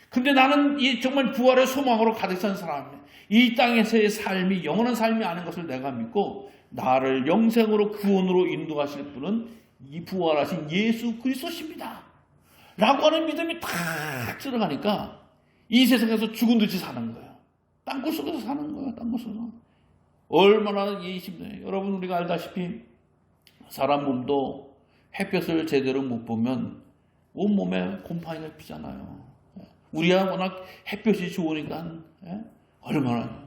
근데 나는 이 정말 부활의 소망으로 가득 찬 사람이에요. 이 땅에서의 삶이 영원한 삶이 아닌 것을 내가 믿고 나를 영생으로 구원으로 인도하실 분은 이 부활하신 예수 그리스도십니다. 라고 하는 믿음이 탁 들어가니까 이 세상에서 죽은 듯이 사는 거예요. 땅굴 속에서 사는 거예요. 땅굴 속에서. 얼마나 힘들어요. 여러분 우리가 알다시피 사람 몸도 햇볕을 제대로 못 보면 온몸에 곰팡이가 피잖아요. 우리야 워낙 햇볕이 좋으니까 얼마나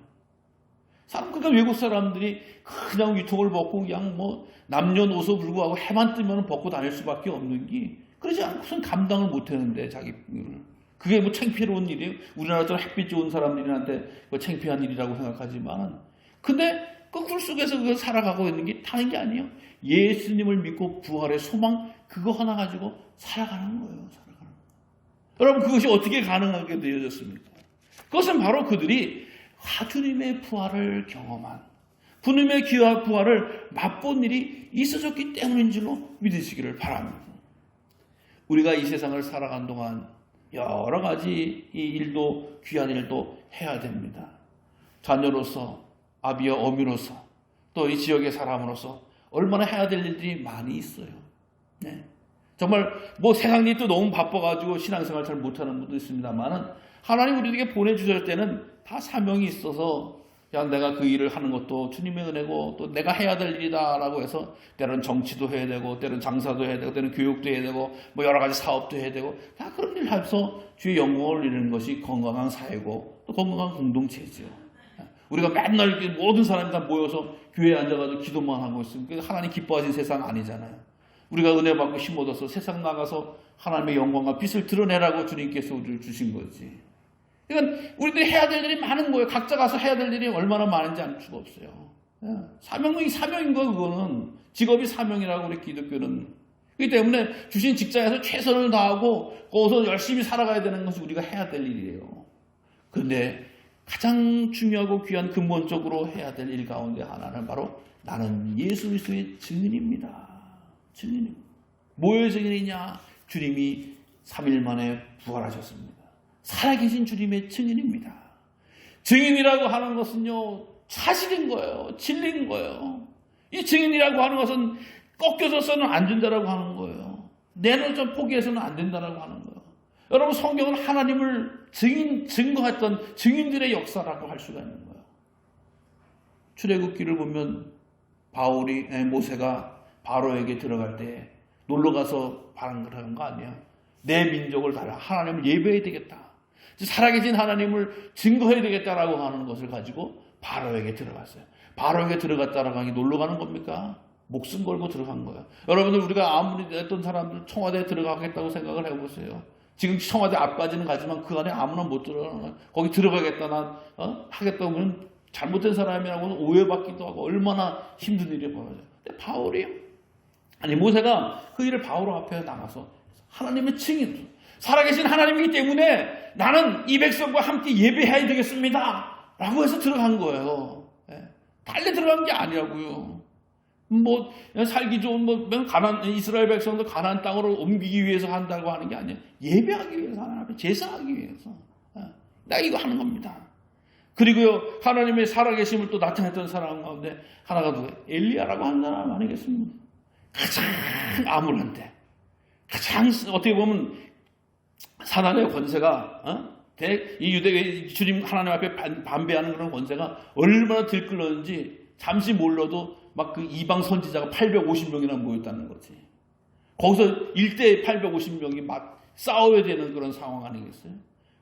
사람 그러니까 외국 사람들이 그냥 위통을 벗고 그냥 뭐 남녀노소 불구하고 해만 뜨면 벗고 다닐 수밖에 없는 게 그러지 않고선 감당을 못 하는데 자기 그게 뭐 창피로운 일이에요. 우리나라처럼 햇빛 좋은 사람들한테 창피한 일이라고 생각하지만 근데 그 속에서 그걸 살아가고 있는 게 다른 게 아니에요. 예수님을 믿고 부활의 소망 그거 하나 가지고 살아가는 거예요. 살아가는 거예요. 여러분 그것이 어떻게 가능하게 되어졌습니까? 그것은 바로 그들이 주님의 부활을 경험한 주님의 귀와 부활을 맛본 일이 있어졌기 때문인 줄로 믿으시기를 바랍니다. 우리가 이 세상을 살아간 동안 여러 가지 이 일도 귀한 일도 해야 됩니다. 자녀로서 아비와 어미로서 또 이 지역의 사람으로서 얼마나 해야 될 일들이 많이 있어요. 네. 정말 뭐 세상 일도 너무 바빠가지고 신앙생활 잘 못하는 분도 있습니다만은 하나님 우리에게 보내주실 때는 다 사명이 있어서 그냥 내가 그 일을 하는 것도 주님의 은혜고 또 내가 해야 될 일이다라고 해서 때로는 정치도 해야 되고 때로는 장사도 해야 되고 때로는 교육도 해야 되고 뭐 여러 가지 사업도 해야 되고 다 그런 일을 하면서 주의 영광을 이루는 것이 건강한 사회고 또 건강한 공동체죠. 우리가 맨날 이렇게 모든 사람이 다 모여서 교회에 앉아가지고 기도만 하고 있으면 하나님 기뻐하신 세상 아니잖아요. 우리가 은혜 받고 힘 얻어서 세상 나가서 하나님의 영광과 빛을 드러내라고 주님께서 우리를 주신 거지. 그러니까 우리들이 해야 될 일이 많은 거예요. 각자 가서 해야 될 일이 얼마나 많은지 알 수가 없어요. 사명인 거예요. 그거는 직업이 사명이라고 우리 기독교는. 그렇기 때문에 주신 직장에서 최선을 다하고 거기서 열심히 살아가야 되는 것이 우리가 해야 될 일이에요. 그런데 가장 중요하고 귀한 근본적으로 해야 될 일 가운데 하나는 바로 나는 예수 그리스도의 증인입니다. 증인입니다. 뭐의 증인이냐? 주님이 3일 만에 부활하셨습니다. 살아계신 주님의 증인입니다. 증인이라고 하는 것은요, 사실인 거예요. 진리인 거예요. 이 증인이라고 하는 것은 꺾여서는 안 된다라고 하는 거예요. 내놓자 포기해서는 안 된다라고 하는 거예요. 여러분 성경은 하나님을 증거했던 증인들의 역사라고 할 수가 있는 거예요. 출애굽기를 보면 모세가 바로에게 들어갈 때 놀러가서 바람을 거 아니야. 내 민족을 달라 하나님을 예배해야 되겠다. 살아계신 하나님을 증거해야 되겠다라고 하는 것을 가지고 바로에게 들어갔어요. 바로에게 들어갔다라고 하는 게 놀러 가는 겁니까? 목숨 걸고 들어간 거예요. 여러분들 우리가 아무리 했던 사람들 청와대에 들어가겠다고 생각을 해보세요. 지금 청와대 앞까지는 가지만 그 안에 아무나 못 들어가는 거예요. 거기 들어가겠다 나 하겠다고 하면 잘못된 사람이라고 오해받기도 하고 얼마나 힘든 일이 벌어져요. 근데 모세가 그 일을 바로 앞에 나가서 하나님의 증인, 살아계신 하나님이기 때문에 나는 이 백성과 함께 예배해야 되겠습니다. 라고 해서 들어간 거예요. 달래 들어간 게 아니라고요. 살기 좋은, 이스라엘 백성도 가나안 땅으로 옮기기 위해서 한다고 하는 게 아니에요. 예배하기 위해서, 하나님 앞에 제사하기 위해서. 나 이거 하는 겁니다. 그리고요, 하나님의 살아계심을 또 나타냈던 사람 가운데 하나가 누구예요? 엘리야라고 하는 사람 아니겠습니까? 가장 암울한데, 가장 어떻게 보면 사단의 권세가 이 유대 주님 하나님 앞에 반배하는 그런 권세가 얼마나 들끓었는지 잠시 몰라도 막 그 이방 선지자가 850명이나 모였다는 거지. 거기서 일대에 850명이 막 싸워야 되는 그런 상황 아니겠어요?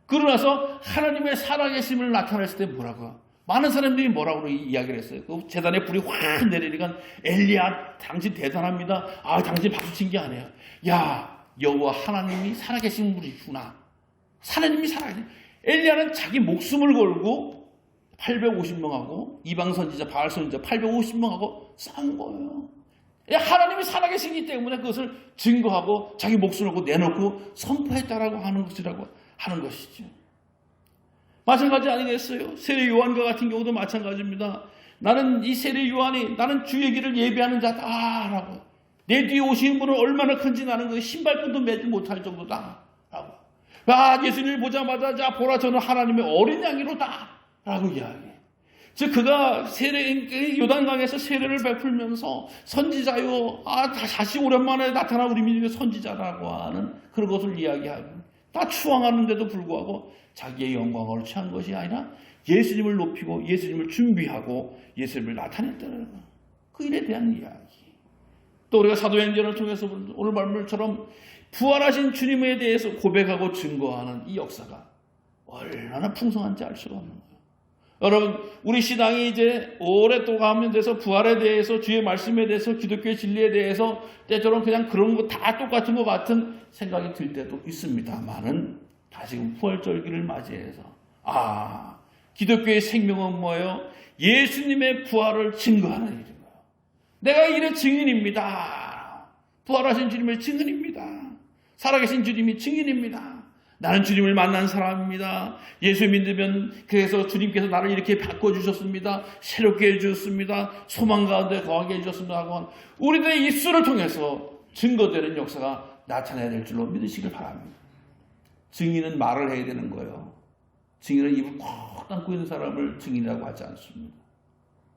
그러나서 하나님의 살아계심을 나타냈을 때 뭐라고요? 많은 사람들이 뭐라고 이야기를 했어요. 그 재단에 불이 확 내리니까 엘리야 당신 대단합니다. 당신 박수 친 게 아니에요. 야, 여호와 하나님이 살아계신 분이구나. 하나님이 살아계신. 엘리야는 자기 목숨을 걸고 850명하고 이방 선지자, 바알 선지자 850명하고 싸운 거예요. 하나님이 살아계시기 때문에 그것을 증거하고 자기 목숨을 걸고 내놓고 선포했다라고 하는 것이라고 하는 것이죠. 마찬가지 아니겠어요? 세례 요한과 같은 경우도 마찬가지입니다. 나는 이 세례 요한이 나는 주의 길을 예비하는 자다라고, 내 뒤에 오시는 분은 얼마나 큰지 나는 그 신발끈도 매지 못할 정도다라고. 예수님을 보자마자 자 보라 저는 하나님의 어린 양이로다라고 이야기해. 즉 그가 요단강에서 세례를 베풀면서 선지자요, 다시 오랜만에 나타난 우리 민족의 선지자라고 하는 그런 것을 이야기하고, 다 추앙하는데도 불구하고 자기의 영광을 취한 것이 아니라 예수님을 높이고 예수님을 준비하고 예수님을 나타냈다는 그 일에 대한 이야기. 또 우리가 사도행전을 통해서 오늘 말씀처럼 부활하신 주님에 대해서 고백하고 증거하는 이 역사가 얼마나 풍성한지 알 수가 없는 거예요. 여러분, 우리 신앙이 이제 오랫동안 돼서 부활에 대해서, 주의 말씀에 대해서, 기독교의 진리에 대해서 때처럼 그냥 그런 거 다 똑같은 것 같은 생각이 들 때도 있습니다만은, 다시금 부활절기를 맞이해서 기독교의 생명은 뭐예요? 예수님의 부활을 증거하는 일이에요. 내가 이의 증인입니다. 부활하신 주님의 증인입니다. 살아계신 주님이 증인입니다. 나는 주님을 만난 사람입니다. 예수 믿으면 그래서 주님께서 나를 이렇게 바꿔주셨습니다. 새롭게 해주셨습니다. 소망 가운데 거하게 해주셨습니다 하고 우리들의 입술을 통해서 증거되는 역사가 나타나야 될 줄로 믿으시길 바랍니다. 증인은 말을 해야 되는 거예요. 증인은 입을 꽉 닫고 있는 사람을 증인이라고 하지 않습니다.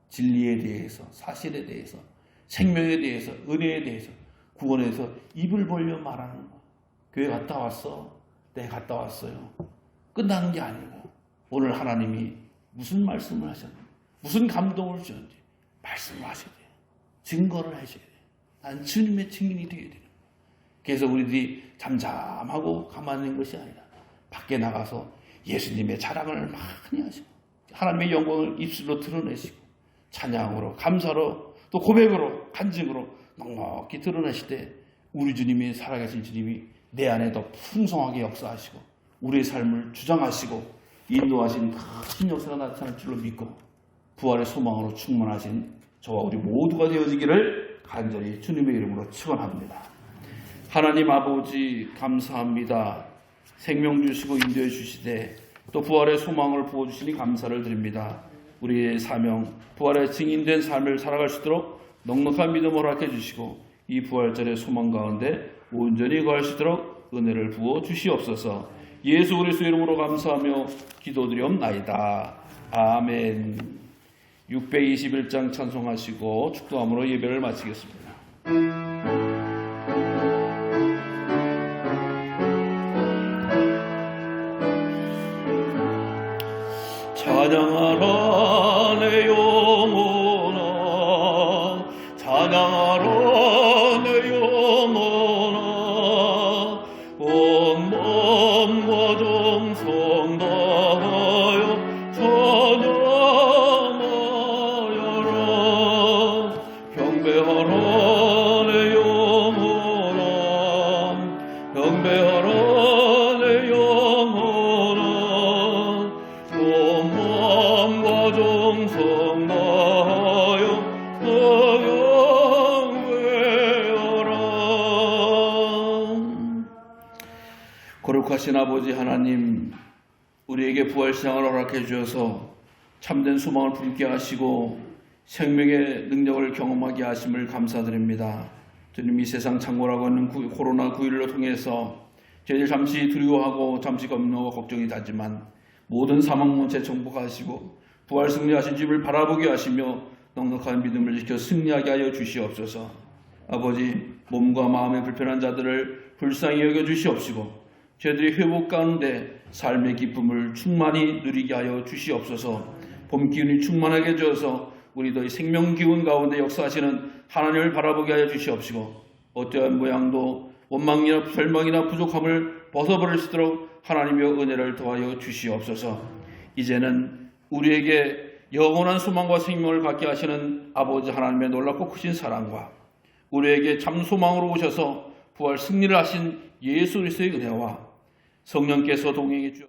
진리에 대해서, 사실에 대해서, 생명에 대해서, 은혜에 대해서, 구원에 대해서 입을 벌려 말하는 거예요. 교회 갔다 왔어. 네, 갔다 왔어요. 끝나는 게 아니고 오늘 하나님이 무슨 말씀을 하셨는지, 무슨 감동을 주셨는지 말씀을 하셔야 돼요. 증거를 하셔야 돼요. 난 주님의 증인이 되어야 돼요. 그래서 우리들이 잠잠하고 가만히 있는 것이 아니라 밖에 나가서 예수님의 자랑을 많이 하시고 하나님의 영광을 입술로 드러내시고 찬양으로, 감사로, 또 고백으로, 간증으로 넉넉히 드러내실 때 우리 주님이, 살아계신 주님이 내 안에 더 풍성하게 역사하시고 우리의 삶을 주장하시고 인도하신 큰 역사가 나타날 줄로 믿고 부활의 소망으로 충만하신 저와 우리 모두가 되어지기를 간절히 주님의 이름으로 축원합니다. 하나님 아버지 감사합니다. 생명 주시고 인도해 주시되 또 부활의 소망을 부어주시니 감사를 드립니다. 우리의 사명, 부활의 증인된 삶을 살아갈 수 있도록 넉넉한 믿음을 허락해 주시고 이 부활절의 소망 가운데 온전히 거할 수 있도록 은혜를 부어 주시옵소서. 예수 그리스도의 이름으로 감사하며 기도드리옵나이다. 아멘. 621장 찬송하시고 축도함으로 예배를 마치겠습니다. 찬양하라 내 영혼아, 찬양하라 내 영혼아, 온 마음과 정성 다하여 찬양하여라. 경배하라 내 영혼아, 경배하라 내 영혼아, 온 마음과 정성 다하여 경배하라. 거룩하신 아버지 하나님, 우리에게 부활신앙을 허락해 주셔서 참된 소망을 품게 하시고 생명의 능력을 경험하게 하심을 감사드립니다. 주님, 이 세상 창고라고 하는 코로나19를 통해서 저희들 잠시 두려워하고 잠시 겁나고 걱정이 되지만 모든 사망문체 정복하시고 부활 승리하신 주님을 바라보게 하시며 넉넉한 믿음을 지켜 승리하게 하여 주시옵소서. 아버지, 몸과 마음의 불편한 자들을 불쌍히 여겨 주시옵시고 저희들이 회복 가운데 삶의 기쁨을 충만히 누리게 하여 주시옵소서. 봄 기운이 충만하게 해주어서 우리도 이 생명 기운 가운데 역사하시는 하나님을 바라보게 하여 주시옵시고 어떠한 모양도 원망이나 절망이나 부족함을 벗어버릴 수 있도록 하나님의 은혜를 더하여 주시옵소서. 이제는 우리에게 영원한 소망과 생명을 갖게 하시는 아버지 하나님의 놀랍고 크신 사랑과 우리에게 참 소망으로 오셔서 부활 승리를 하신 예수 그리스도의 은혜와 성령께서 동행해 주옵소서.